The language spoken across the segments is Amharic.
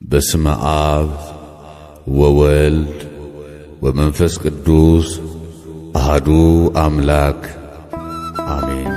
በስመ አብ ወወልድ ወመንፈስ ቅዱስ አሐዱ አምላክ አሜን።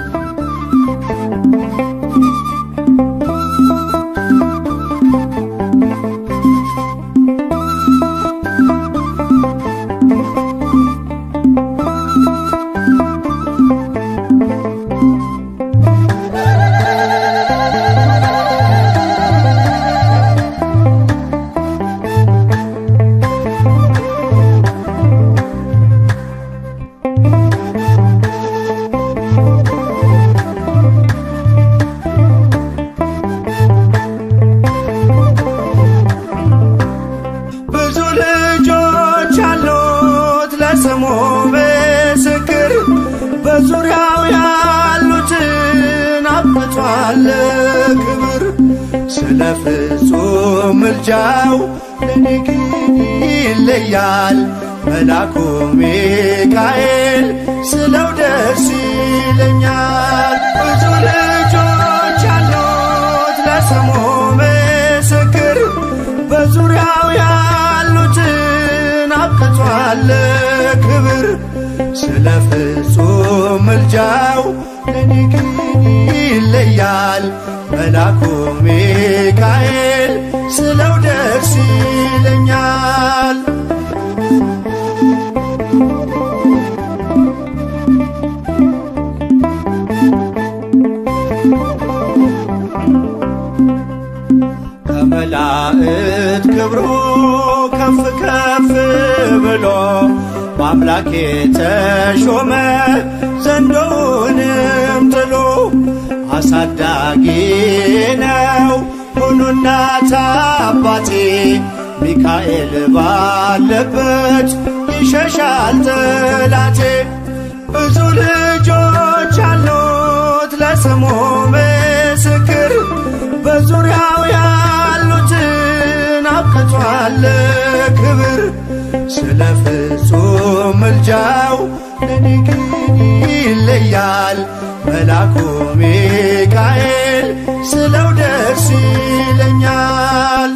ስሙ ምስክር በዙሪያው ያሉትን አብቅቷል ክብር። ስለ ፍጹም ምልጃው ለኔ ግን ይለያል መልአኩ ሚካኤል ስለው ደስ ይለኛል። ብዙ ልጆች ያሉት ለስሙ ምስክር በዙሪያው ያሉትን አብቅቷል ክብር። ስለ ፍጹም ምልጃው ለኔ ግን ይለያል መልአኩ ሚካኤል ስለው ደስ ይለኛል። ከመላእክት ክብሩ ከፍ ከፍ ብሎ በአምላክ የተሾመ ዘንዶውንም ጥሎ አሳዳጊ ነው ሁሉ እናት አባቴ። ሚካኤል ባለበት ይሸሻል ጠላቴ። ብዙ ልጆች አሉት ለስሙ ምስክር በዙሪያው ያሉትን አብቅቷል ክብር። ስለ ፍጹም ምልጃው ለኔ ግን ይለያል መልአኩ ሚካኤል ስለው ደስ ይለኛል።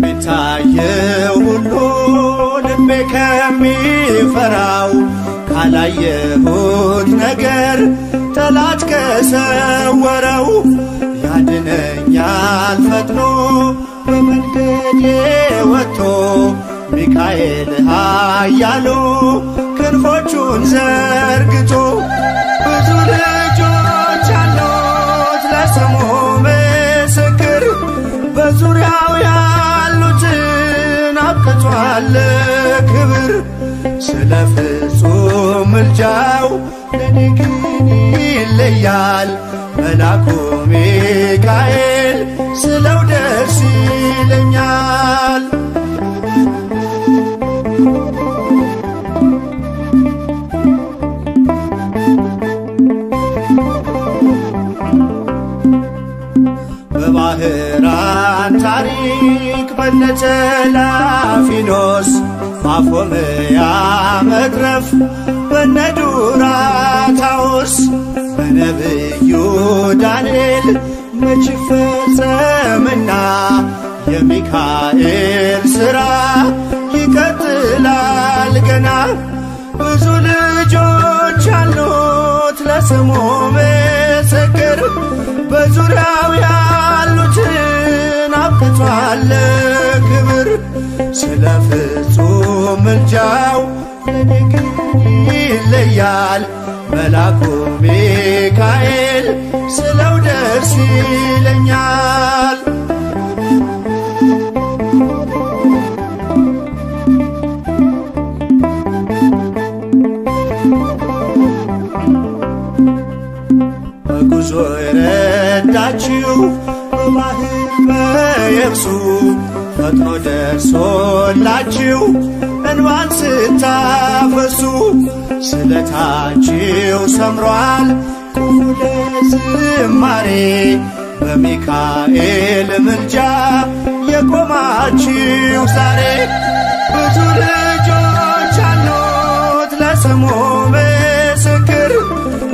ከሚታየው ሁሉ ልቤ ከሚፈራው ካላየሁት ነገር ጠላት ከሰወረው ያድነኛል ፈጥኖ በመንገዴ ወጥቶ ሚካኤል ኃያሉ ክንፎቹን ዘርግቶ። ብዙ ልጆች አሉት ለስሙ ምስክር በዙሪያው ያሉትን አብቅቷል ክብር። ስለ ፍጹም ምልጃው ለኔ ግን ይለያል መልአኩ ሚካኤል ስለው ደስ ይለኛል። በባህራን ታሪክ በነተላፊኖስ ማፎምያ መትረፍ በነዱራታውስ በነብዩ ዳንኤል መች ፈጸምና የሚካኤል ሥራ ይቀጥላል ገና። ብዙ ልጆች አሉት ለስሙ ምስክር በዙሪያው ያሉትን አብቅቷል ክብር። ስለ ፍጹም ምልጃው ለኔ ግን ይለያል መልአኩ ሚካኤል ስለው ደስ ይለኛል። በጉዞ የረዳችው በባህር በየብሱ ፈጥኖ ደርሶላችሁ እንባን ስታፈሱ ስለታችሁ ሰምሯል ቁሙ ለዝማሬ በሚካኤል ምልጃ የቆማችሁ ዛሬ። ብዙ ልጆች ለስሙ ምስክር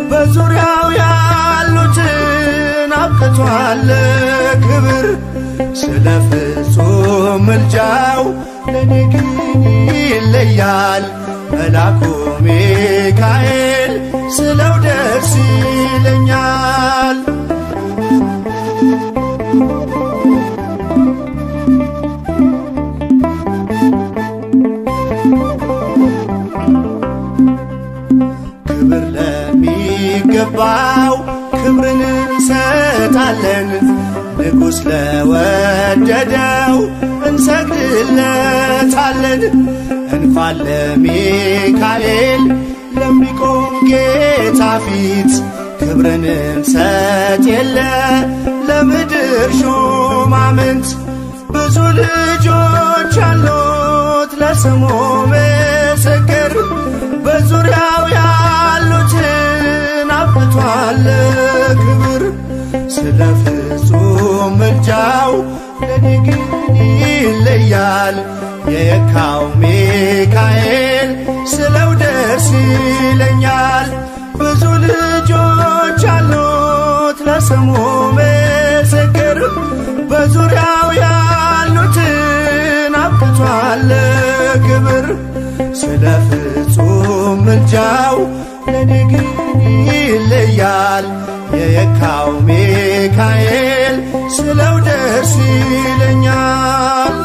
በዙሪያው ያሉትን አብቅቷል ክብር። ስለ ፍጹም ምልጃው ለኔ ግን ይለያል መልአኩ ሚካኤል ስለው ደስ ይለኛል። ክብር ለሚገባው ክብርን እንሰጣለን፣ ንጉሥ ለወደደው እንሰግድለታለን። እንኳን ለሚካኤል ለሚቆም ጌታ ፊት ክብርን እንሰጥ የለ ለምድር ሹማምንት። ብዙ ልጆች አሉት ለስሙ ምስክር በዙሪያው ያሉትን አብቅቷል ክብር። ስለ ፍጹም ምልጃው ለኔ ግን ይለያል የካው ሚካኤል ስለው ደስ ይለኛል። ብዙ ልጆች አሉት ለስሙ ምስክር በዙሪያው ያሉትን አብቅቷል ክብር። ስለ ፍጹም ምልጃው ለኔ ግን ይለያል የካው ሚካኤል ስለው ደስ ይለኛል።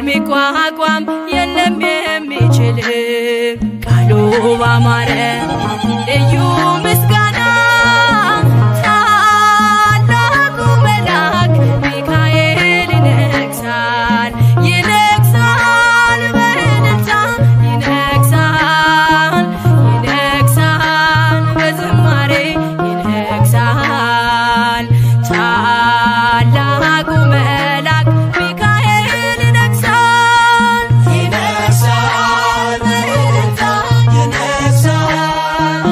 ሚቋቋም የለም የሚችል ቃሉ ባማረ ልዩ ምስጋና ታላቁ መልአክ ሚካኤል ይነግሣል ይነግሣል በእልልታ ይነግሣል ይነግሣል በዝማሬ ይነግሣል ታላቁ መልአክ ሚካኤል ይነግሣል ይነግሣል በእልልታ ይነግሣል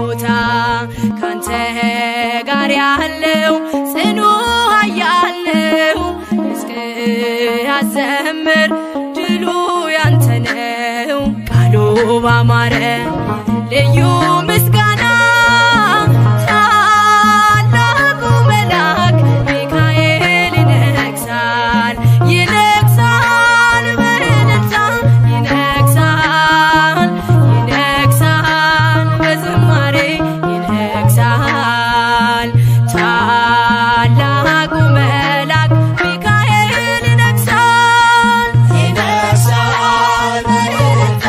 ቦታ ካንተ ጋር ያለው ጽኑ ኃያል ነው። ሕዝቅያስ አዘምር ድሉ ያንተ ነው። ቃሉ ባማረ ልዩ ምስጋና ታላቁ መልአክ ሚካኤል ይነግሣል ይነግሣል በእልልታ ይነግሣል ይነግሣል በዝማሬ ይነግሣል ታላቁ መልአክ ሚካኤል ይነግሣል ይነግሣል በእልልታ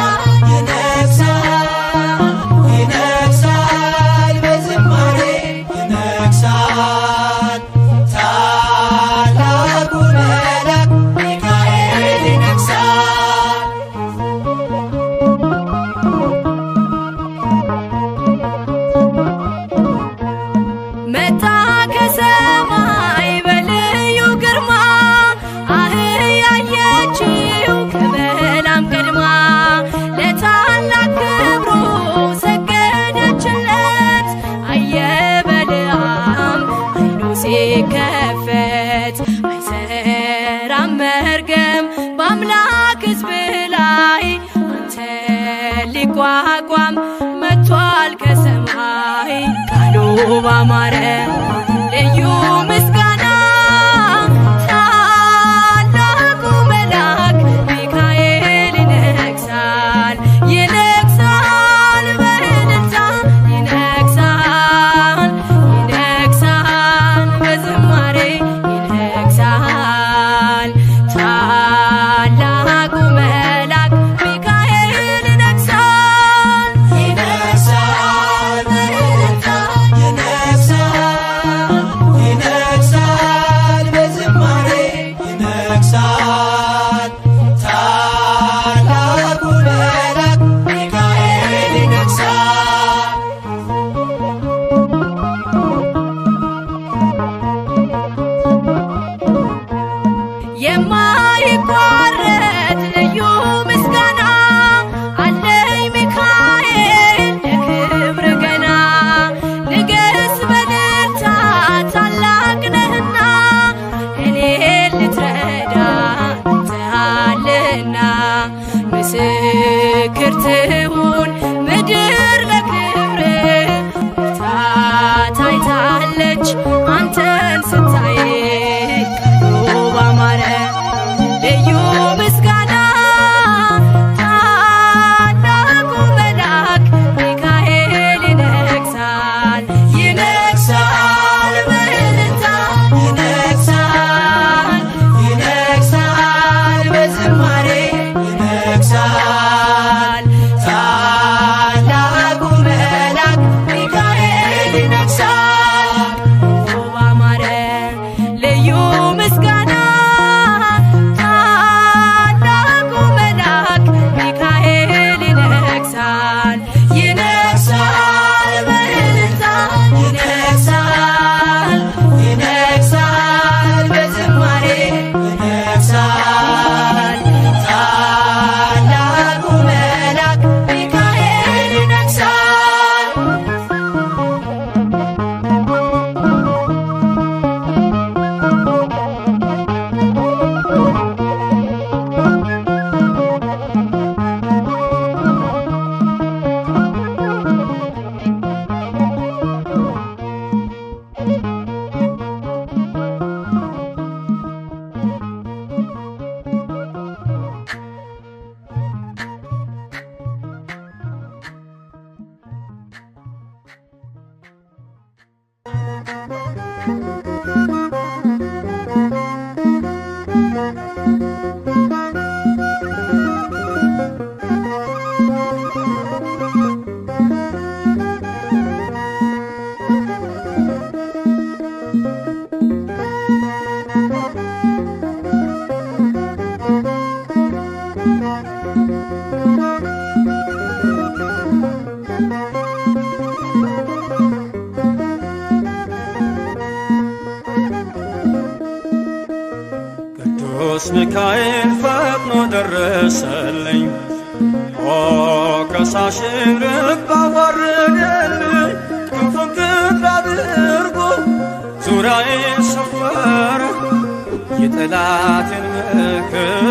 ይነግሣል በዝማሬ ይነግሣል ታላቁ መልአክ ሚካኤል ይነግሣል። መጣ ከሰማይ በልዩ ግርማ አህያየችው ከበላም ቀድማ ለታላቅ ክብሩ ሰገደችለት። አየ በለዓም ዓይኑ ሲከፈት አይሰራም መርገም በአምላክ ሕዝብ ላይ አንተ ሊቋቋም መጥቷል ከሰማይ ቃሉ ባማረ ልዩ ምስጋና ታላቁ መልአክ ሚካኤል ይነግሣል ይነግሣል በእልልታ ይነግሣል ይነግሣል በዝማሬ ይነግሣል ታላቁ መልአክ ሚካኤል ይነግሣል ይነግሣል በእልልታ ይነግሣል በዝማሬ ይነግሣል ታላቁ መልአክ ሚካኤል ይነግሣል። የማይቋረጥ ልዩ ምስጋና አለኝ ሚካኤል ለክብር ገና ንገስ በእልልታ ታላቅ ነህና እኔን ልትረዳ መጥተሃልና ምስክር ትሁን ምድር ለክብር ብርታት አይታለች አንተን ስታይ ቃሉ ባማረ ልዩ ምስጋና ታላቁ መልአክ ሚካኤል ይነግሣል ይነግሣል በእልልታ ይነግሣል ይነግሣል በዝማሬ ይነግሣል ታላቁ መልአክ ሚካኤል ይነግሣል። ባማረ ልዩ ምስጋና ታላቁ መልአክ ሚካኤል ይነግሣል ይነግሣል በእልልታ ይነግሣል ይነግሣል በዝማሬ ይነግሣል ታላቁ መልአክ ሚካኤል ይነግሣል። ቅዱስ ሚካኤል ፈጥኖ ደረሰልኝ ኦ ከሳሽን ልብ አዋረደልኝ የጠላትን ምክር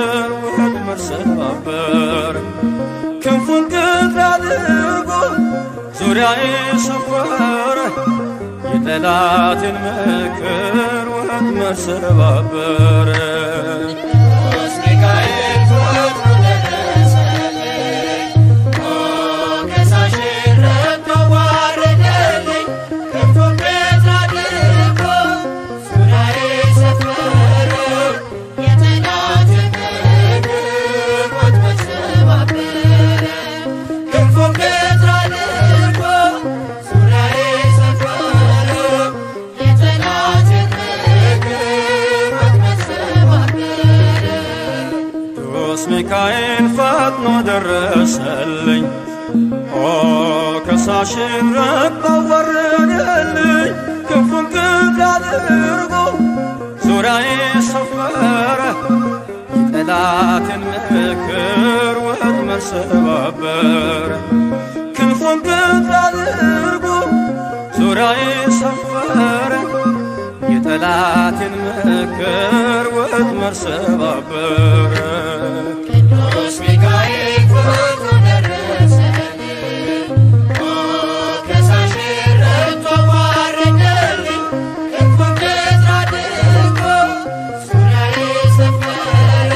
ወጥመድ ሰባበር። ክንፉን ቅጥር አድርጎ ዙሪያዬ ሰፈረ የጠላትን ምክር ወጥመድ ሰባበር። ቅዱስ ሚካኤል ፈጥኖ ደረሰልኝ ሞገሳሽን ረግጦ ዋረደልኝ። ክንፉን ቅጥር አድርጎ ዙሪያዬ ሰፈረ የጠላትን ምክር ወጥመድ ሰባበረ። ክንፉን ቅጥር አድርጎ ዙሪያዬ ሰፈረ የጠላትን ምክር ወጥመድ ሰባበረ። ቅዱስ ሚካኤል ፈጥኖ ደረሰልኝ ከሳሽን ረግጦ ወረደልኝ። ክንፉን ቅጥር አድርጎ ዙሪያዬ ሰፈረ የጠላትን ምክር ወጥመድ ሰባበረ። ክንፉን ቅጥር አድርጎ ዙሪያዬ ሰፈረ የጠላትን ምክር ወጥመድ ሰባበረ። ቅዱስ ሚካኤል ፈጥኖ ደረሰልኝ ሞገሳሽን ረግጦ ዋረደልኝ። ክንፉን ቅጥር አድርጎ ዙሪያዬ ሰፈረ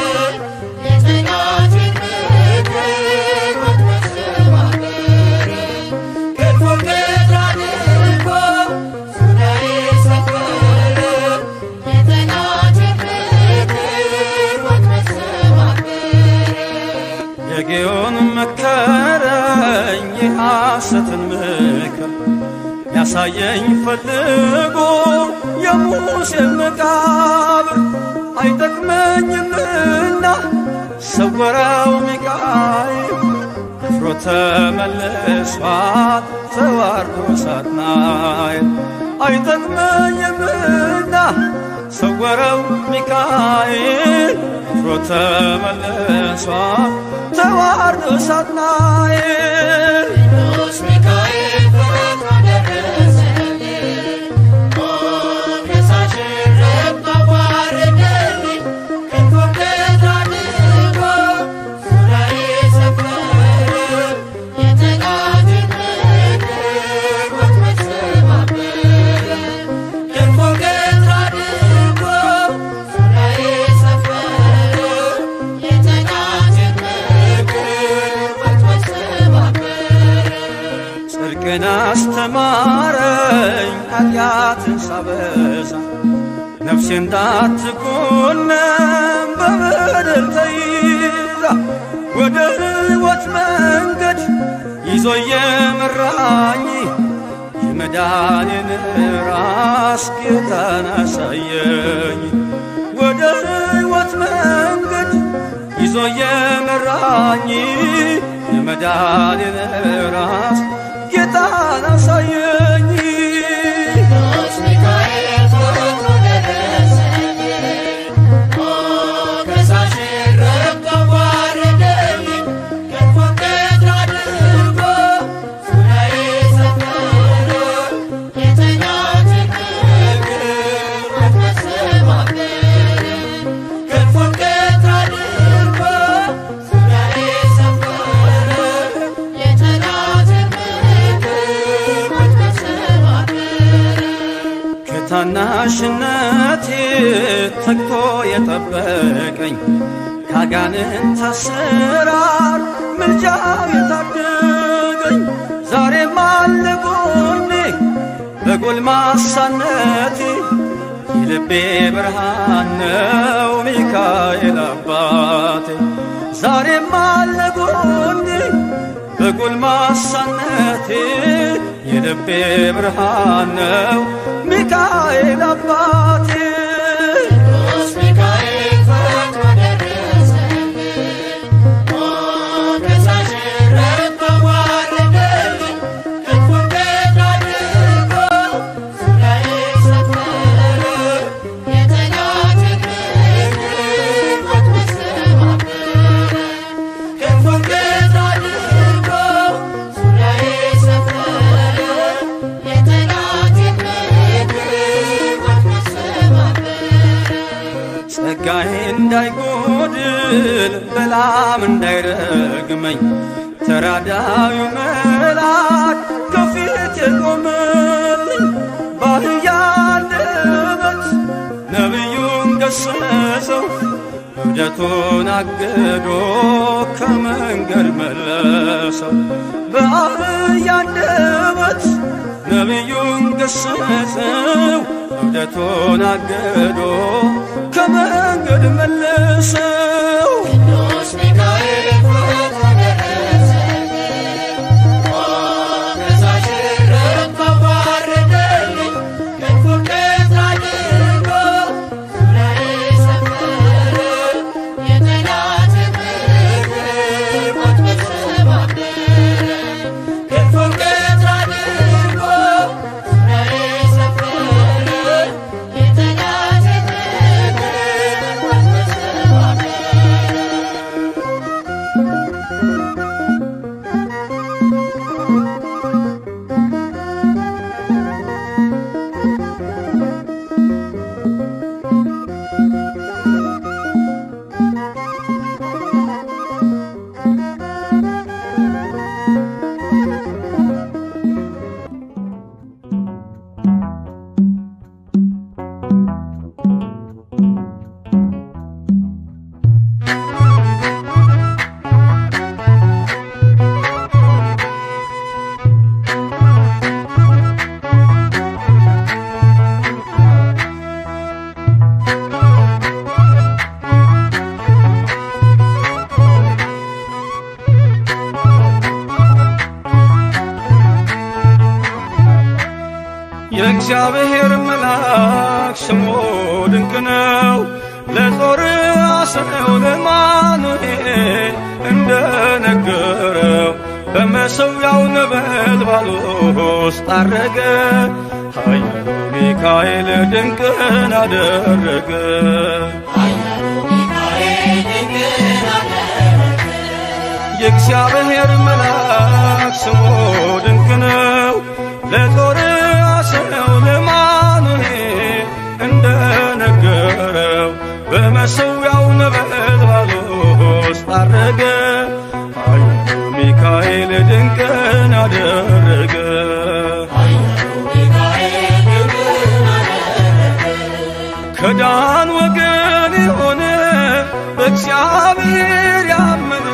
የጠላትን ምክር ወጥመድ ሰባበረ። ክንፉን ቅጥር አድርጎ ዙሪያዬ ሰፈረ የጠላትን ምክር ወጥመድ ሰባበረ። የጌዮን መከረኝ የሐሰትን ምክር ያሳየኝ ፈልጎ የሙሴን መቃብር አይጠቅመኝምና ሰወረው ሚካኤል አፍሮ ተመልሷል ተዋርዶ ሳጥናኤል። አይጠቅመኝምና ሰወረው ሚካኤል አፍሮ ተመልሷል ተዋርዶ ሳጥናኤል። ቅዱስ ሚካኤል ፈጥኖ ደረሰልኝ ሞገሳሽን ረግጦ ዋረደልኝ። ክንፉን ቅጥር አድርጎ ዙሪያዬ ሰፈረ የጠላትን ምክር ወጥመድ ሰባበረ። ክንፉን ቅጥር አድርጎ ዙሪያዬ ሰፈረ የጠላትን ምክር ወጥመድ ሰባበረ። ጽድቅን አስተማረኝ ኃጢአትን ሳበዛ ነፍሴ እንዳትኮነን በበደል ተይዛ ወደ ሕይወት መንገድ ይዞ የመራኝ የመዳኔን ራስ ጌታን አሳየኝ። ወደ ሕይወት መንገድ ይዞ የመራኝ የመዳኔን ራስ ጌታን አሳየኝ። ቅዱስ ሚካኤል ፈጥኖ ደረሰልኝ ሞገሳሽን ረግጦ ዋረደልኝ። ክንፉን ቅጥር አድርጎ ዙሪያዬ ሰፈረ የጠላትን ምክር ወጥመድ ሰባበረ። ክንፉን ቅጥር አድርጎ ዙሪያዬ ሰፈረ የጠላትን ምክር ወጥመድ ሰባበረ። ከታናሽነቴ ተግቶ የጠበቀኝ ካጋንንት አሰራር ምልጃው የታደገኝ ዛሬም አለ ጎኔ በጎልማሳነቴ የልቤ ብርሃን ነው ሚካኤል አባቴ። ዛሬም አለ ጎኔ በጎልማሳነቴ የልቤ ብርሃን ነው ሚካኤል አባቴ። ቅዱስ ሚካኤል ፈጥኖ ደረሰልኝ ሞገሳሽን ረግጦ ዋረደልኝ። ክንፉን ቅጥር አድርጎ ዙሪያዬ ሰፈረ የጠላትን ምክር ወጥመድ ሰባበረ። ክንፉን ቅጥር አድርጎ ዙሪያዬ ሰፈረ የጠላትን ምክር ወጥመድ ሰባበረ። ስል በላም እንዳይረግመኝ ተራዳዩ መልአክ ከፊቴ ቆመልኝ። በአህያ አንደበት ነቢዩን ገሰጸው እብደቱን አግዶ ከመንገድ መለሰው። በአህያ አንደበት ነቢዩን ገሰጸው እብደቱን አግዶ ከመንገድ መለሰው። ቅዱስ ሚካኤል ፈጥኖ ደረሰልኝ፣ ከሳሽረት ተዋረደልኝ። ክንፉን ቀጥ አድርጎ ዙሪያዬን ሰፈረ፣ የጠላቴን ምክር ወጥመድ ሰባበረ። ክንፉን ቀጥ አድርጎ ዙሪያዬን ሰፈረ፣ የጠላቴን ምክር ወጥመድ ሰባበረ። የእግዚአብሔር መልአክ ስሙ ድንቅ ነው። ለጦር አስረው ለማኑኤል እንደነገረው በመሠዊያው ነበልባል ውስጥ አረገ። ኃያሉ ሚካኤል ድንቅን አደረገ። የእግዚአብሔር መልአክ ስሙ ድንቅ ነው። ለጦር አስረው ለማኑኤል እንደነገረው በመሠዊያው ነበልባል ውስጥ አረገ። ኃያሉ ሚካኤል ድንቅን አደረገ። ከዳን ወገን የሆነ በእግዚአብሔር ያመነ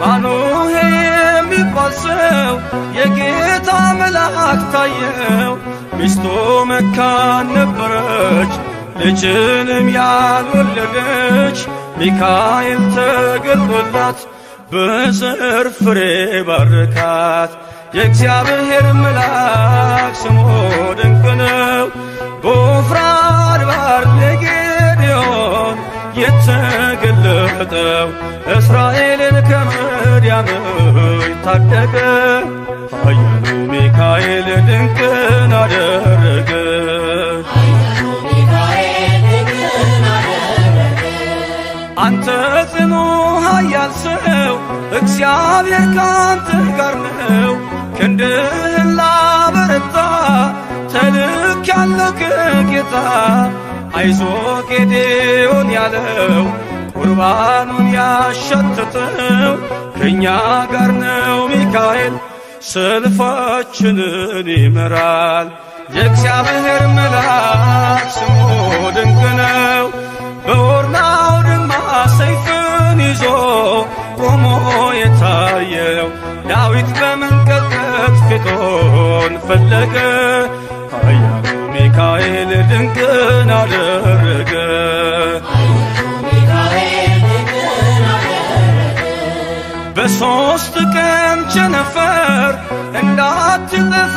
ማኑሄ የሚባል ሰው የጌታ መልአክ ታየው። ሚስቱ መካን ነበረች፣ ልጅንም ያልወለደች። ሚካኤል ተገልጦላት በዘር ፍሬ ባረካት። የእግዚአብሔር መልአክ ስሙ ድንቅ ነው። በዖፍራ አድባር ለጌዴዎን የተገለጠው እስራኤልን ከምድያም ታደገ። ኃያሉ ሚካኤል ድንቅን አደረገ። አንተ ጽኑ ኃያል ሰው እግዚአብሔር ካንተ ጋር ነው። ክንድህን ላበረታ ተልኬአለሁ ከጌታ። አይዞ ጌዴዎን ያለው ቁርባኑን ያሸተተው ከእኛ ጋር ነው ሚካኤል ሰልፋችንን ይመራል። የእግዚአብሔር መልአክ ስሙ ድንቅ ነው። በኦርናው ድማ ሰይፍን ይዞ ቆሞ የታየው ዳዊት በመንቀጥቀጥ ፊቶን ፈለገ። ኃያሉ ሚካኤል ድንቅን አደረገ። በሦስት ቀን ቸነፈር እንዳትጠፋ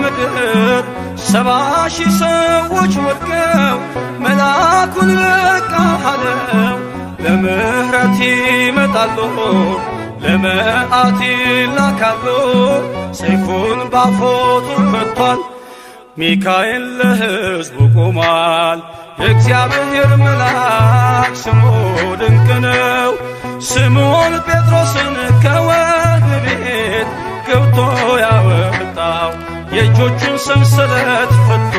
ምድር 70,000 ሰዎች ወድቀው መልአኩን በቃ አለው። ለምሕረት ይመጣሉ፣ ለመዓት ይላካሉ። ሰይፉን ባፎቱ ፈቷል፣ ሚካኤል ለሕዝቡ ቆሟል። የእግዚአብሔር መልአክ ስሙ ድንቅ ነው። ስምዖን ጴጥሮስን ከወህኒ ቤት ገብቶ ያወጣው የእጆቹን ሰንሰለት ፈቶ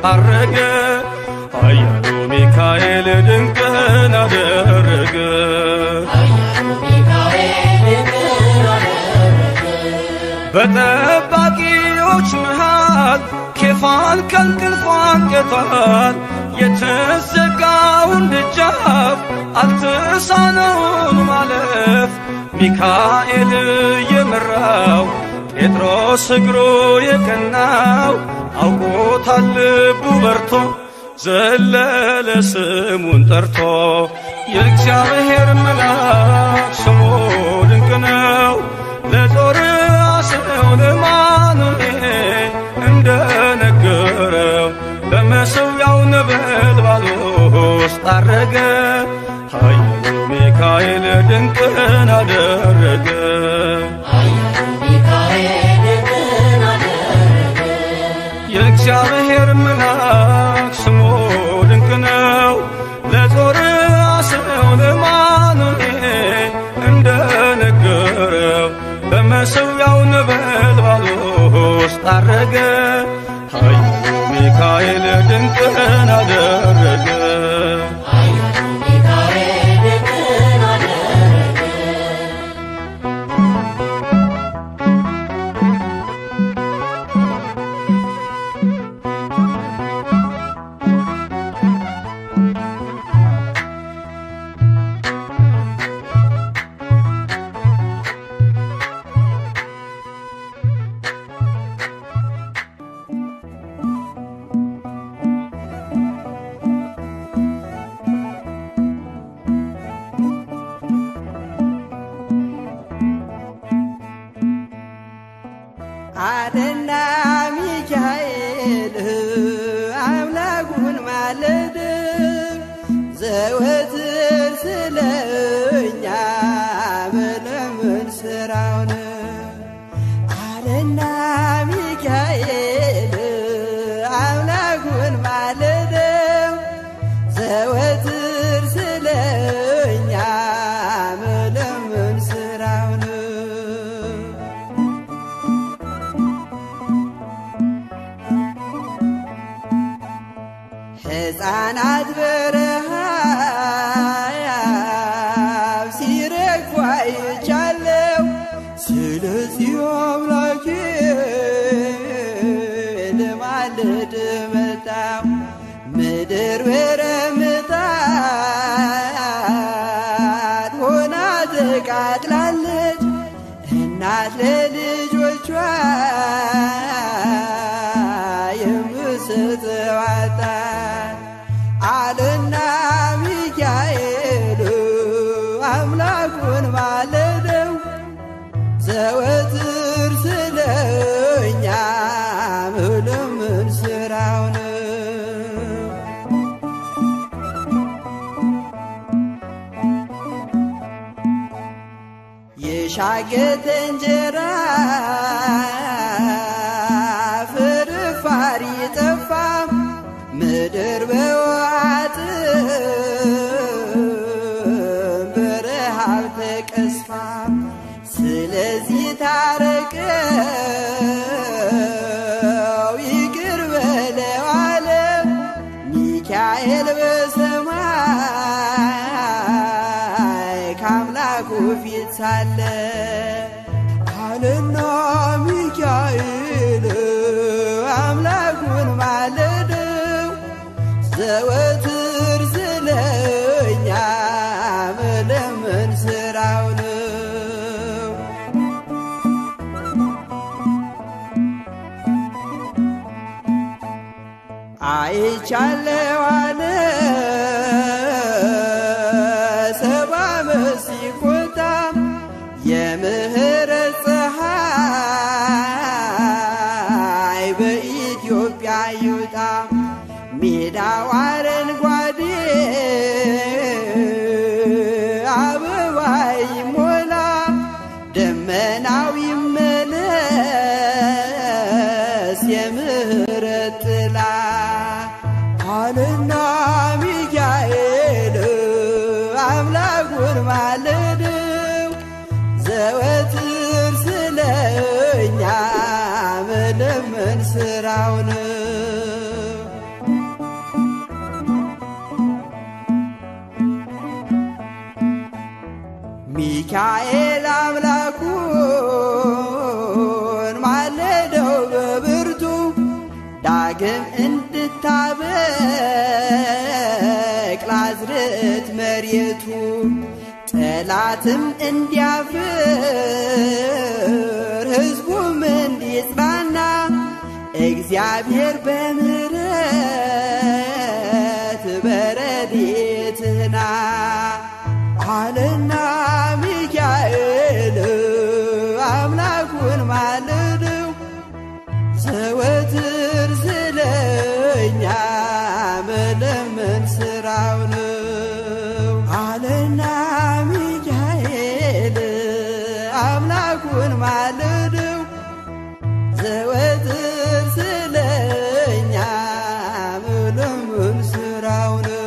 አረገ። ኃያሉ ሚካኤል ድንቅን አደረገ። በጠባቂዎች መሃል ኬፋን ከእንቅልፏ አንቅቷል። የተዘጋውን ደጃፍ አልተሳነውን ማለፍ ሚካኤል የመራው ጴጥሮስ እግሩ የቀናው አውቆታል ልቡ በርቶ ዘለለ ስሙን ጠርቶ የእግዚአብሔር መልአክ ስሙ ድንቅ ነው። ለጦር አስረው ለማኑኤል እንደነገረው በመሠዊያው ነበልባል ውስጥ አረገ። ኃያሉ ሚካኤል ድንቅን አደረገ። የእግዚአብሔር መልአክ ስሙ ድንቅ ነው። ለጦር አስረው ለማኑኤል እንደነገረው በመሠዊያው ነበልባል ውስጥ አረገ። ኃያሉ ሚካኤል ድንቅን አደረገ። አደና ሚካኤል አምላኩን ማለድ ዘወትር ስለኛ መለመን ስራውን አደና ሚካኤል አምላኩን ማለድ ዘወትር ስለኛ መለመን ስራውን ሕፃናት በረሃብ ሲረግፉ አይቻለው። ስለዚህ አምላኬ ልማልድ መጣሁ። ምድር በረምጣድ ሆና ተቃጥላለች። እናት ለልጆቿ የምትሰጠው አጣ አለና ሚካኤል አምላኩን ማለደው ዘወትር ስለኛ መለመን ስራው ነው። የሻገተ እንጀራ ፍርፋሪ ጠፋ ምድር በዋጥ በረሃብ ተቀስፋ። ስለዚህ ታረቀው ይቅር በለው አለ ሚካኤል በሰማይ ከአምላኩ ፊት ሳለ አለና ሚካኤል አምላኩን ማለደው ዘወትር ስለኛ መለመን ስራው ነው። አይቻለው አለ 70 ዓመት ሲቆጣ የምህረት ፀሐይ በኢትዮጵያ ይውጣ። ሜዳው አረንጓዴ አበባ ይሞላ ደመናው ይመለስ የምህረት ጥላ አለና ሚካኤል አምላኩን ማለደው ዘወትር ስለኛ መለመን ስራው ነው። ሚካኤል አምላኩን ማለደው በብርቱ ዳግም እንድታበቅል አዝርዕት መሬቱ ጠላትም እንዲያፍር ሕዝቡም እንዲጽናና እግዚአብሔር በምሕረት በረድኤትህና አለና ሚካኤል አምላኩን ማለደው ዘወትር ስለኛ መለመን ስራው ነው። አለና ሚካኤል አምላኩን ማለደው ዘወትር ስለኛ መለመን ስራው ነው።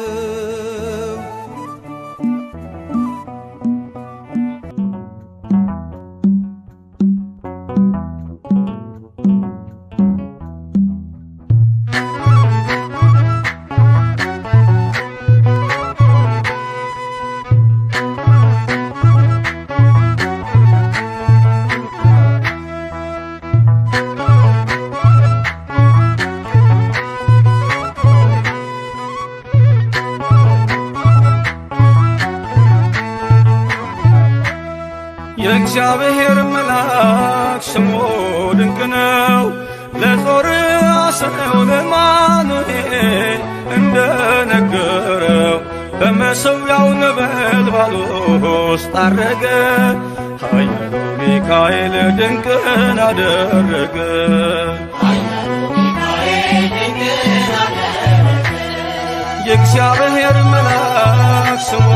የእግዚአብሔር መልአክ ስሙ ድንቅ ነው። ለጦር አስረው ለማኑኤል እንደነገረው በመሠዊያው ነበልባል ውስጥ አረገ። ኃያሉ ሚካኤል ድንቅን አደረገ። የእግዚአብሔር መልአክ ስሙ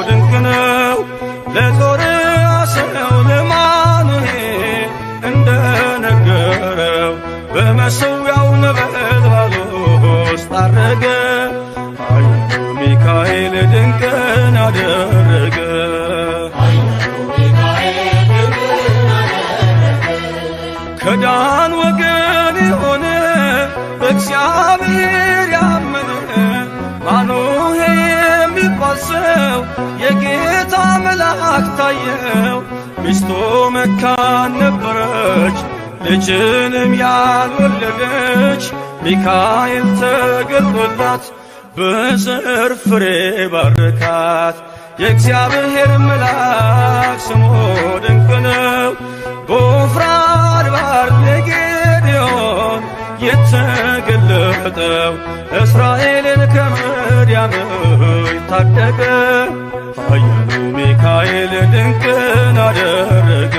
ድንቅ ነው። ለጦር አስረው ለማኑኤል እንደነገረው በመሠዊያው ነበልባል ውስጥ አረገ። ኃያሉ ሚካኤል ድንቅን አደረገ። ከዳን ወገን የሆነ በእግዚአብሔር ያመነ ማኑሄ የሚባል ሰው የጌታ መልአክ ታየው። ሚስቱ መካን ነበረች፣ ልጅንም ያልወለደች። ሚካኤል ተገልጦላት በዘር ፍሬ ባረካት። የእግዚአብሔር መልአክ ስሙ ድንቅ ነው። በዖፍራ አድባር ለጌዴዎን የተገለጠው እስራኤልን ከምድያም ታደገ። ኃያሉ ሚካኤል ድንቅን አደረገ።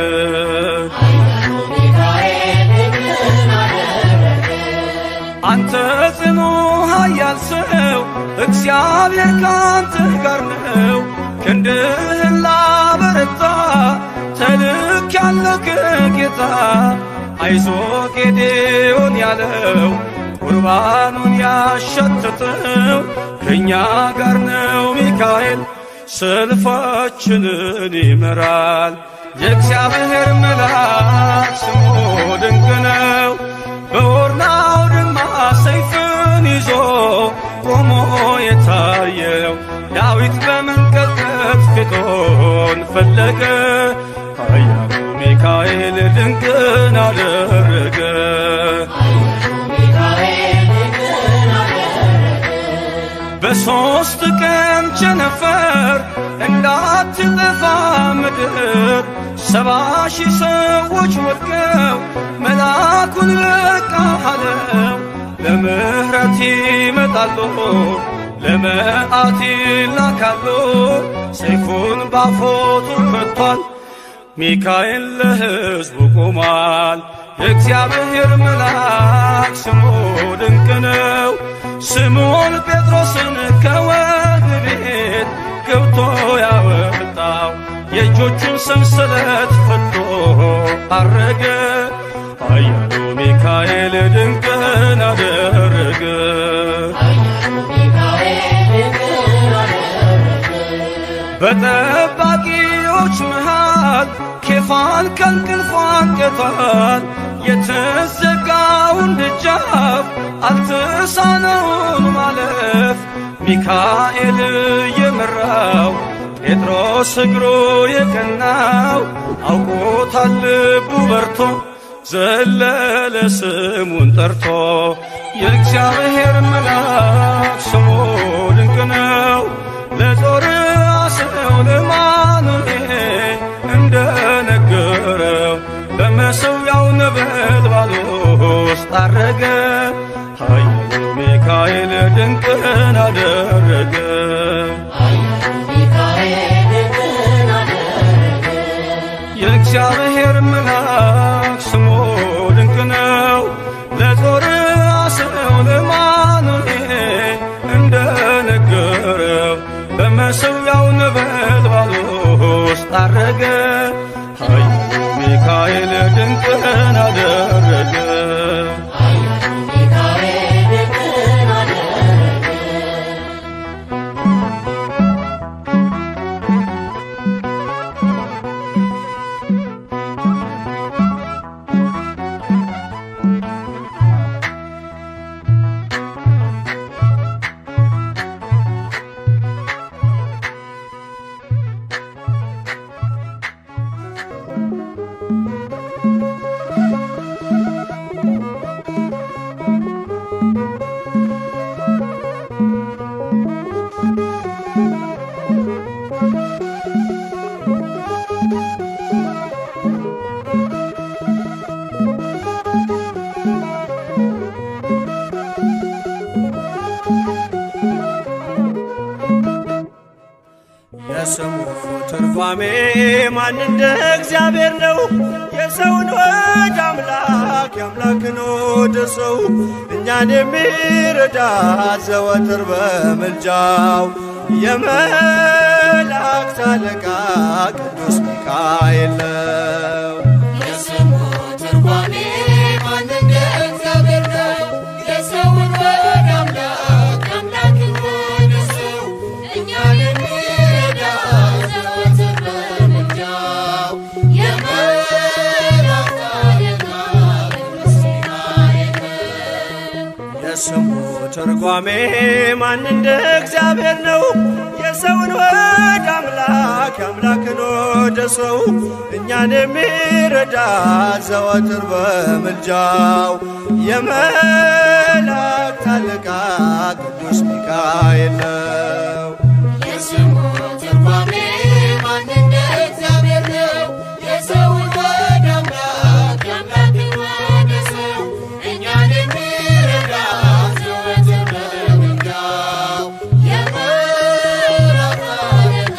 አንተ ጽኑ ኃያል ሰው እግዚአብሔር ካንተ ጋር ነው። ክንድህን ላበረታ ተልኬአለሁ ከጌታ። አይዞ ጌዴዎን ያለው ቁርባኑን ያሸተተው ከእኛ ጋር ነው ሚካኤል ሰልፋችንን ይመራል። የእግዚአብሔር መልአክ ስሙ ድንቅ ነው። በኦርናው ድማ ሰይፍን ይዞ ቆሞ የታየው ዳዊት በመንቀጥቀጥ ፊቶን ፈለገ። ኃያሉ ሚካኤል ድንቅን አደረገ። በሦስት ቀን ቸነፈር እንዳትጠፋ ምድር 70,000 ሰዎች ወድቀው መልአኩን በቃ አለው። ለምሕረት ይመጣሉ፣ ለመዓት ይላካሉ። ሰይፉን ባፎቱ ፈቷል፣ ሚካኤል ለሕዝቡ ቆሟል። የእግዚአብሔር መልአክ ስሙ ድንቅ ነው። ስምዖን ጴጥሮስን ከወህኒ ቤት ገብቶ ያወጣው የእጆቹን ሰንሰለት ፈቶ አረገ። ኃያሉ ሚካኤል ድንቅን አደረገ። በጠባቂዎች መሃል ኬፋን ከእንቅልፉ አንቅቷል። የተዘጋውን ደጃፍ አልተሳነውን ማለፍ ሚካኤል የመራው ጴጥሮስ እግሩ የቀናው አውቆታል ልቡ በርቶ ዘለለ ስሙን ጠርቶ የእግዚአብሔር መልአክ ስሙ ድንቅ ነው ለጦር አስረው ለማኑኤል እንደነገረው በመሠዊያው ነበልባል ውስጥ አረገ ኃያሉ ሚካኤል ድንቅን አደረገ የእግዚአብሔር መልአክ ስሙ ድንቅ ነው ለጦር አስረው ለማኑኤል እንደነገረው በመሠዊያው ነበልባል ውስጥ አረገ ኃያሉ ሚካኤል ድንቅን አደረገ የስሙ ትርጓሜ ማን እንደ እግዚአብሔር ነው የሰውን ወደ አምላክ የአምላክን ወደ ሰው እኛን የሚረዳ ዘወትር በምልጃው የመላእክት አለቃ ቅዱስ ሚካኤል ነው የስሙ ትርጓሜ ማን እንደ እግዚአብሔር ነው የሰውን ወደ አምላክ የአምላክን ወደ ሰው እኛን የሚረዳ ዘወትር በምልጃው የመላእክት አለቃ ቅዱስ ሚካኤል ነው የስሙ ትርጓሜ ማን እንደ እግዚአብሔር ነው የሰውን ወደ አምላክ የአምላክን ወደ ሰው እኛን የሚረዳ ዘወትር በምልጃው የመላእክት አለቃ ቅዱስ ሚካኤል ነው የስሙ ትርጓሜ ማን እንደ እግዚአብሔር ነው የሰውን ወደ አምላክ የአምላክን ወደ ሰው እኛን የሚረዳ ዘወትር በምልጃው የመላእክት አለቃ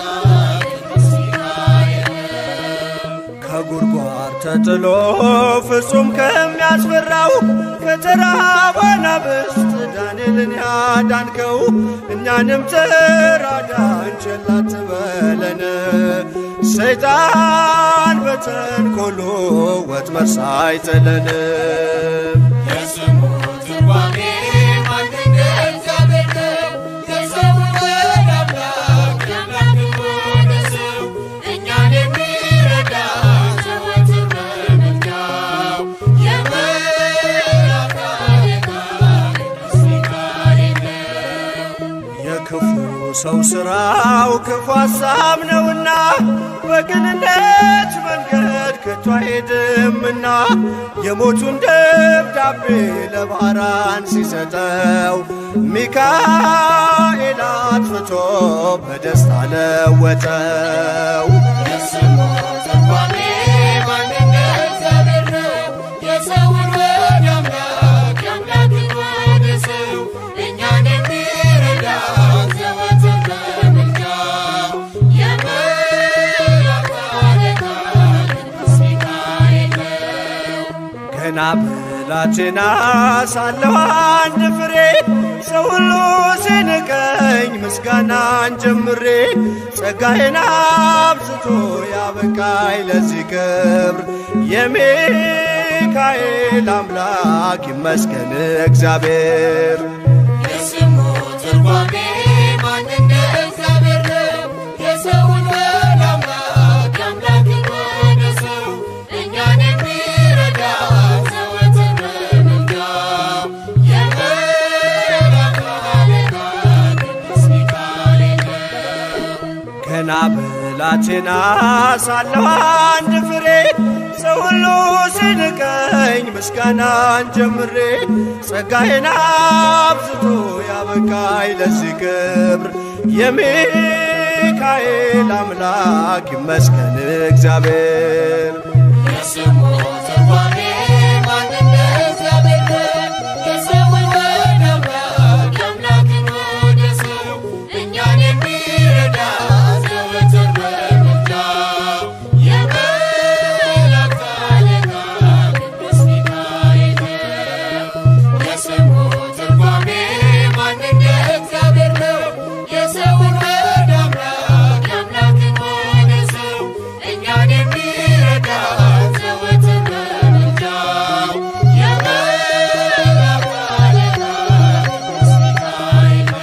ቅዱስ ሚካኤል ነው ከጉድጓድ ተጥሎ ፍጹም ከሚያስፈራው ከተራበ አናብስት ዳንኤልን ያዳንከው እኛንም ተራዳን ቸል አትበለን ሰይጣን በተንኰሉ ወጥመድ ሳይጥለን የስሙ ትርጓሜ ማን እንደ እግዚአብሔር ነው የሰውን ወደ አምላክ የአምላክን ወደ ሰው እኛን የሚረዳ ዘወትር በምልጃው የመላእክት አለቃ ቅዱስ ሚካኤል ነው የክፉ ሰው ሥራው ክፉ ሐሳብ ነውና በቅንነት መንገድ ከቶ አይሄድምና የሞቱን ደብዳቤ ለባህራን ሲሰጠው ሚካኤል አጥፍቶ በደስታ ለወጠው የስሙ ትርጓሜ ማን እንደ እግዚአብሔር ነው የሰውን ወደ አምላክ የአምላክን ወደ ሰው እኛን የሚረዳ ዘወትር በምልጃው የመላእክት አለቃ ቅዱስ ሚካኤል ነው ገና ብላቴና ሳለሁ አንድ ፍሬ ሰው ሁሉ ሲንቀኝ ምስጋናን ጀምሬ ጸጋዬን አብዝቶ ያበቃኝ ለዚህ ክብር የሚካኤል አምላክ ይመስገን እግዚአብሔር የስሙ ትርጓሜ ማን እንደ እግዚአብሔር ነው የሰውን ወደ አምላክ የአምላክን ወደ ሰው እኛን የሚረዳ ዘወትር በምልጃው የመላእክት አለቃ ቅዱስ ሚካኤል ነው ገና ብላቴና ሳለሁ አንድ ፍሬ ሰው ሁሉ ሲንቀኝ ምስጋናን ጀምሬ ጸጋዬን አብዝቶ ያበቃኝ ለዚህ ክብር የሚካኤል አምላክ ይመስገን እግዚአብሔር። የስሙ ትርጓሜ ማንነት እግዚአብሔር ነው። የሰውን ወደ አምላክ የአምላክን ወደ ሰው እኛን የሚረዳ ዘወትር በምልጃው የመላእክት አለቃ ቅዱስ ሚካኤል ነው። የስሙ ትርጓሜ ማንነት እግዚአብሔር ነው። የሰውን ወደ አምላክ የአምላክን ወደ ሰው እኛን የሚረዳ ዘወትር በምልጃው የመላእክት አለቃ ቅዱስ ሚካኤል ነው።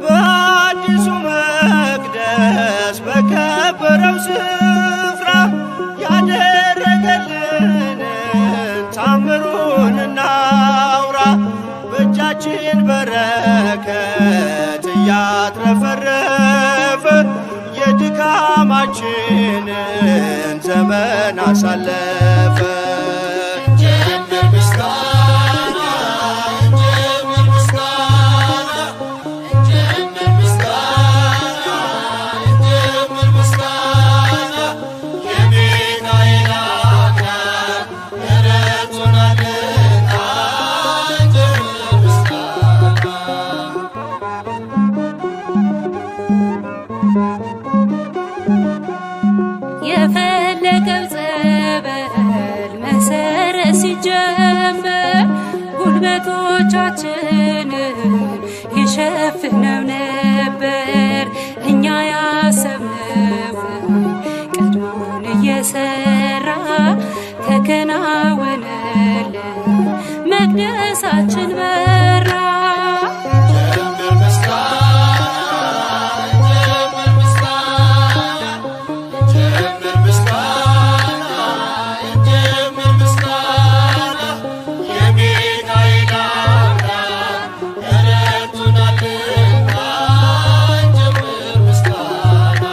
በአዲሱ መቅደስ በከበረው ስፍራ ያደረገልንን ታምሩን እናውራ። በእጃችን በረከት እያትረፈረፈ የድካማችን የሁላችንን ዘመን አሳለፈ። እንጀምር ምስጋና እንጀምር ምስጋና እንጀምር ምስጋና እንጀምር ምስጋና የሚካኤል አምላክ ረድቶናልና እንጀምር ምስጋና የፈለገው ጸበል መሰረት ሲጀመር ጉልበቶቻችንን ይሸፍነው ነበር። እኛ ያሰብነውን ቀድሞን እየሰራ ተከናወነልን፣ መቅደሳችን በራ። እንጀምር ምስጋና እንጀምር ምስጋና እንጀምር ምስጋና እንጀምር ምስጋና የሚካኤል አምላክ ረድቶናልና እንጀምር ምስጋና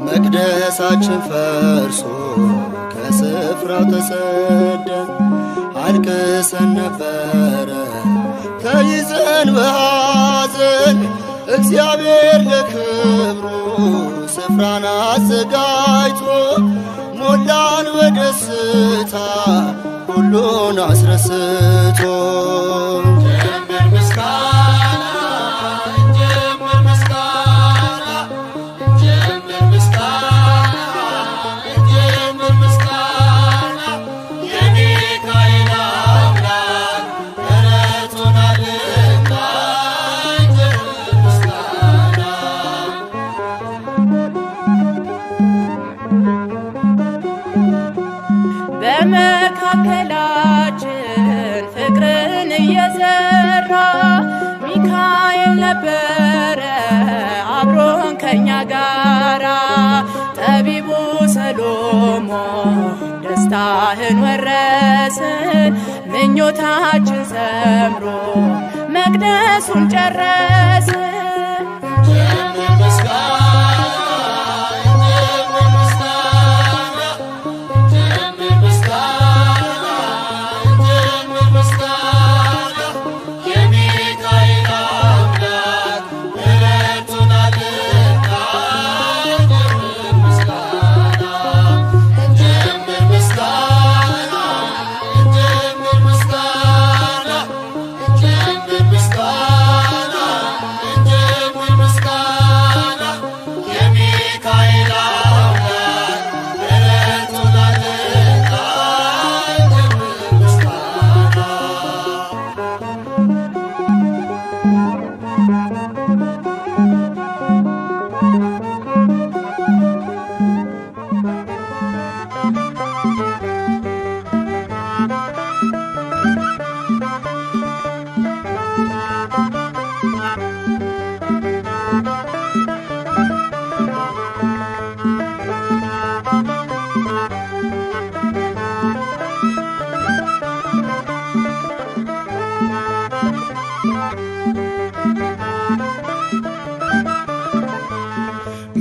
መቅደሳችን ፈርሶ ከስፍራው ተሰደን አልቅሰን ነበረ ተይዘን በሐዘን። እግዚአብሔር ለክብሩ ስፍራን አዘጋጅቶ ሞላን በደስታ ሁሉን አስረስቶ። እንጀምር ምስጋና እንጀምር ምስጋና እንጀምር ምስጋና እንጀምር ምስጋና የሚካኤል አምላክ ረድቶናልና እንጀምር ምስጋና በመካከላችን ፍቅርን እየዘራ ሚካኤል ነበረ አብሮን ከኛ ጋራ። ጠቢቡ ሰሎሞን ደስታህን ወረስን፣ ምኞታችን ሰምሮ መቅደሱን ጨረስን። እንጀምር ምስጋና እንጀምር ምስጋና እንጀምር ምስጋና እንጀምር ምስጋና የሚካኤል አምላክ ረድቶናልና እንጀምር ምስጋና እንጀምር ምስጋና እንጀምር ምስጋና እንጀምር ምስጋና እንጀምር ምስጋና የሚካኤል አምላክ ረድቶናልና እንጀምር ምስጋና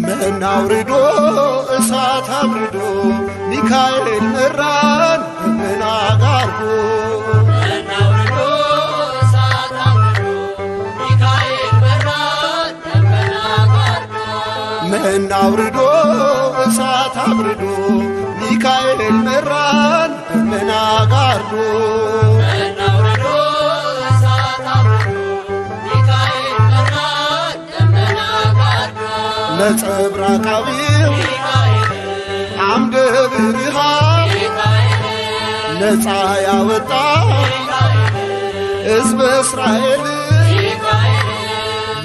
መና አውርዶ እሳት አብርዶ ሚካኤል መራን ደመና ጋርዶ። እናውርዶ እሳት አውርዶ ሚካኤል መራን ደመና ጋርዶ መና አውርዶ እሳት አብርዶ ሚካኤል መራን ደመና ጋርዶ። እናውርዶ እሳት አውርዶ ሚካኤል መራን ደመና ጋርዶ ነጸብራቃዊው ሚካኤል አምደ ብርሃን ሚካኤል ነፃ ያወጣ ሕዝበ እስራኤል ሚካኤል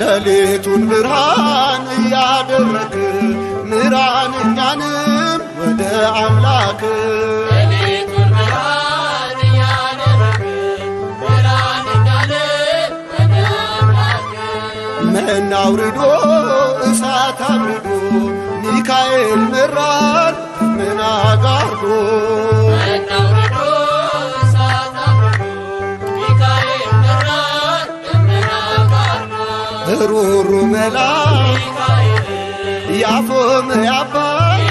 ሌሊቱን ብርሃን እያደረግ ምራን እኛንም ወደ አምላክ። ሌሊቱን ብርሃን እያደረግ ብርሃን እኛንም ወደ አምላክ መና አውርዶ እሳት አብርዶ ሚካኤል መራን ደመና ጋርዶ። እናውርዶ እሳት አውርዶ ሚካኤል መራን ደመና ሩሩ መልአክ ያፎምያ አባት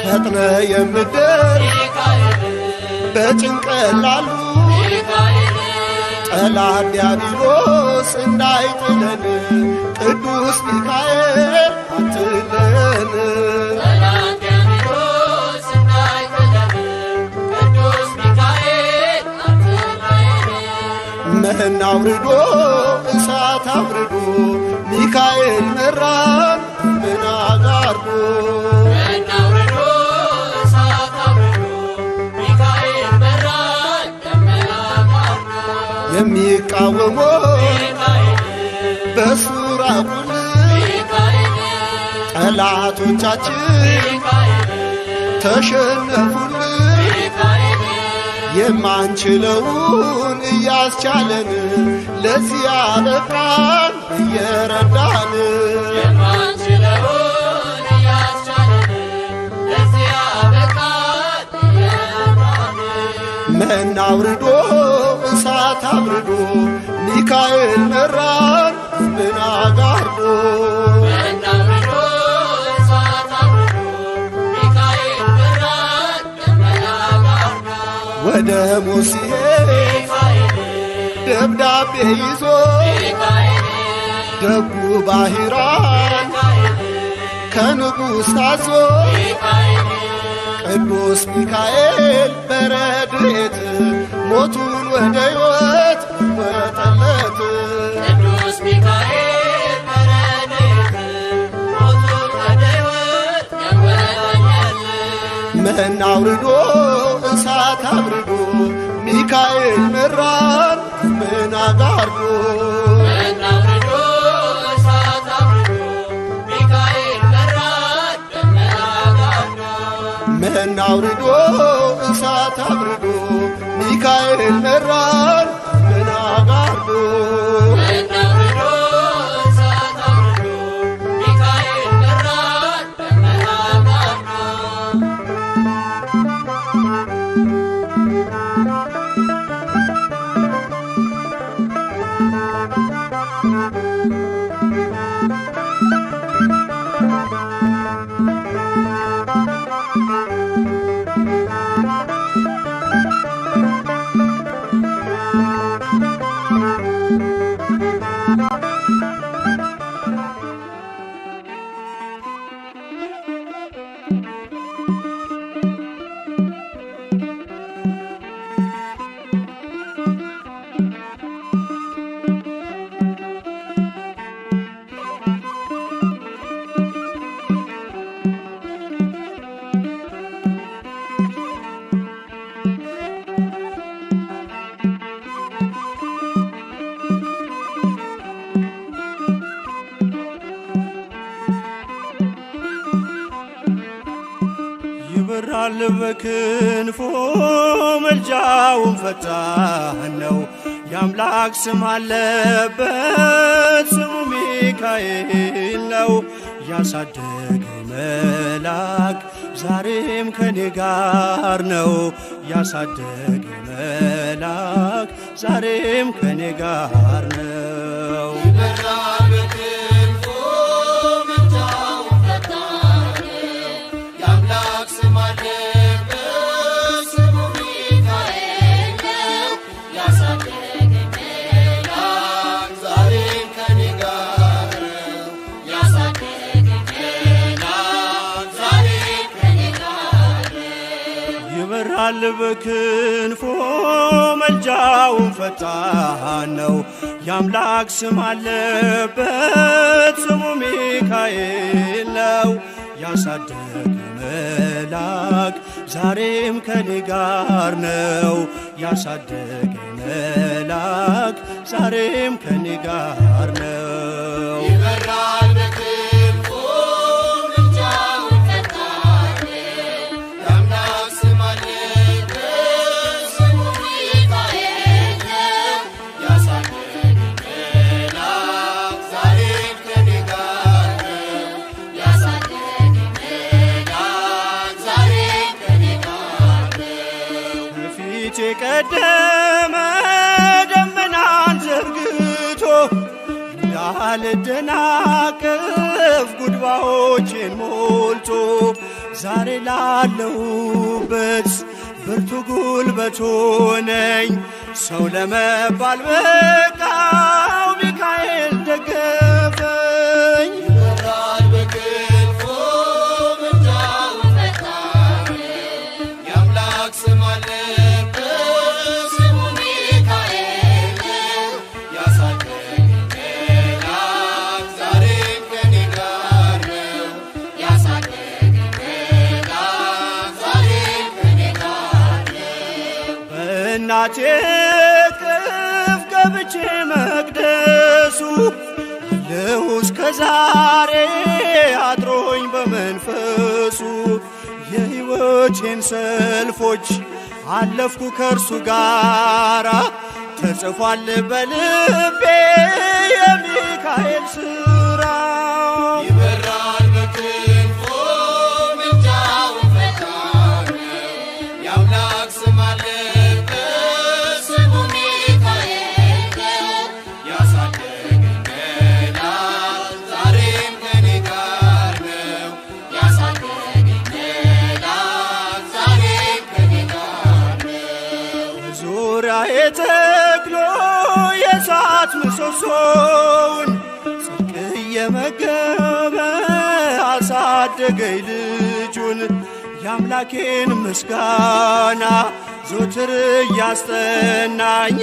ፈጥነ የምትደርስ በጭንቀት ላሉ ጠላት ዲያብሎስ እንዳይጥለን ቅዱስ ሚካኤል አትለን። መና አውርዶ እሳት አብርዶ ሚካኤል መራን ምን አጋርዶ የሚቃወሞ በሱራቁን ጠላቶቻችን ተሸነፉን የማንችለውን እያስቻለን ለዚህ አበቃን እየረዳን መና አውርዶ እሳት አብርዶ ሚካኤል መራን ምን አጋርዶ ወደ ሙሴ ደብዳቤ ይዞ ደጉ ባሕራን ከንጉሥ ታዞ ቅዱስ ሚካኤል በረድኤት ሞቱን ወደ ሕይወት ወጠለት። ቅዱስ ሚካኤል በረድኤት ሞቱን ወደ ሕይወት ወጠለት። መና አውርዶ እሳት አብርዶ ሚካኤል መራን ምን አጋርዶ መና አውርዶ እሳት አብርዶ ሚካኤል መራን ምን አጋርዶ ይበራል በክንፎ መልጃውን ፈጣን ነው። የአምላክ ስም አለበት ስሙ ሚካኤል ነው። ያሳደገኝ መልአክ ዛሬም ከኔ ጋር ነው። ያሳደገኝ መልአክ ዛሬም ከኔ ጋር ነው። ይበራል በክንፎ መልጃውን ፈጣን ነው። የአምላክ ስም አለበት ስሙ ሚካኤል ነው። ያሳደገኝ መልአክ ዛሬም ከኔ ጋር ነው። ያሳደገኝ መልአክ ዛሬም ከኔ ጋር ነው። ይበራል በክንፎ መልጃውን ፈጣን የአምላክ ስም አለበት ስሙ ሚካኤል ነው። ያሳደገኝ መልአክ ዛሬም ከኔ ጋር ነው። ያሳደገኝ መልአክ ዛሬም ከኔ ጋር ነው። በፊቴ ቀደመ ደመናን ዘርግቶ እንዳልደናቀፍ ጉድባዎቼን ሞልቶ ዛሬ ላለሁበት ብርቱ ጉልበት ሆነኝ። ሰው ለመባል በቃው ሚካኤል ደገፈኝ። ይበራል በክንፎ ምልጃውን ፈጣን የአምላክ ስም አለበት ስሙ ሚካኤል ያሳደገኝ መልአክ ዛሬም ከኔ ጋር ነው። ያሳደገኝ መልአክ ዛሬም ከኔ ጋር ነው። በእናቴ እቅፍ ገብቼ መቅደሱ አለሁ እስከ ዛሬ አድሮኝ በመንፈሱ የሕይወቴን ሰልፎች አለፍኩ ከእርሱ ጋራ ተጽፏል በልቤ የሚካኤል ሥራ። ይበራል በክንፎ ምልጃውን ፈጣን የአምላክ ስም አለበት ስሙ ሚካኤል ያሳደገኝ መልአክ ዛሬም ከኔ ጋር ነው። ያሳደገኝ መልአክ ዛሬም ከኔ ጋር ነው። ዙሪያዬ ተክሎ የእሳት ምሰሶውን ጽድቅ እየመገበ አሳደገኝ ልጁን። የአምላኬን ምስጋና ዞትር እያስጠናኝ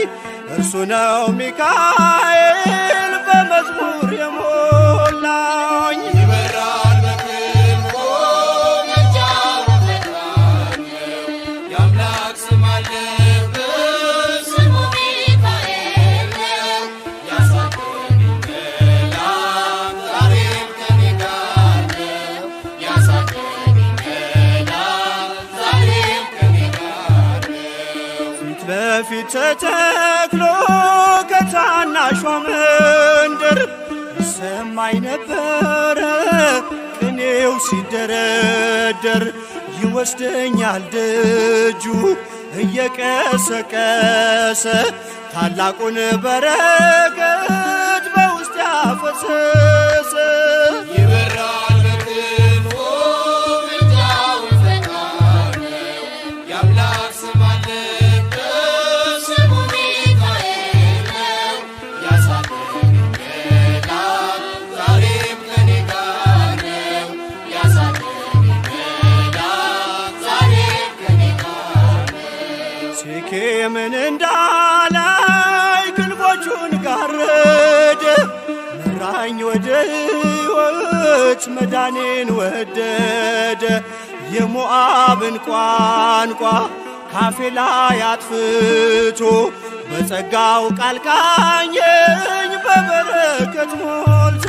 እርሱ ነው ሚካኤል በመዝሙር የሞላኝ። ይበራል በክንፎ ምልጃውን ፈጣን የአምላክ ስም አለበት ስሙ ሚካኤል ያሳደገኝ መልአክ ዛሬም ከኔ ጋር ነው። ያሳደገኝ መልአክ ዛሬም ከኔ ጋር ነው። ፊት ለፊት ተተክሎ ከታናሿ መንደር ይሰማኝ ነበረ ቅኔው ሲደረደር። ይወስደኛል ደጁ እየቀሰቀሰ ታላቁን በረከት በውስጥ ያፈሰሰ። ይበራል በክንፎ ምልጃውን ፈጣን የአምላክ ስም አለበት ስሙ ሚካኤል ያሳደገኝ መልአክ ዛሬም ከኔ ጋር ነው። ያሳደገኝ መልአክ ዛሬም ከኔ ጋር ነው። ሴኬምን እንዳላይ ክንፎቹን ጋረደ መራኝ ወደ ሕይወት መዳኔን ወደደ። የሞዓብን ቋንቋ ካፌ ላይ አጥፍቶ በጸጋው ቃል ቃኘኝ በበረከት ሞልቶ።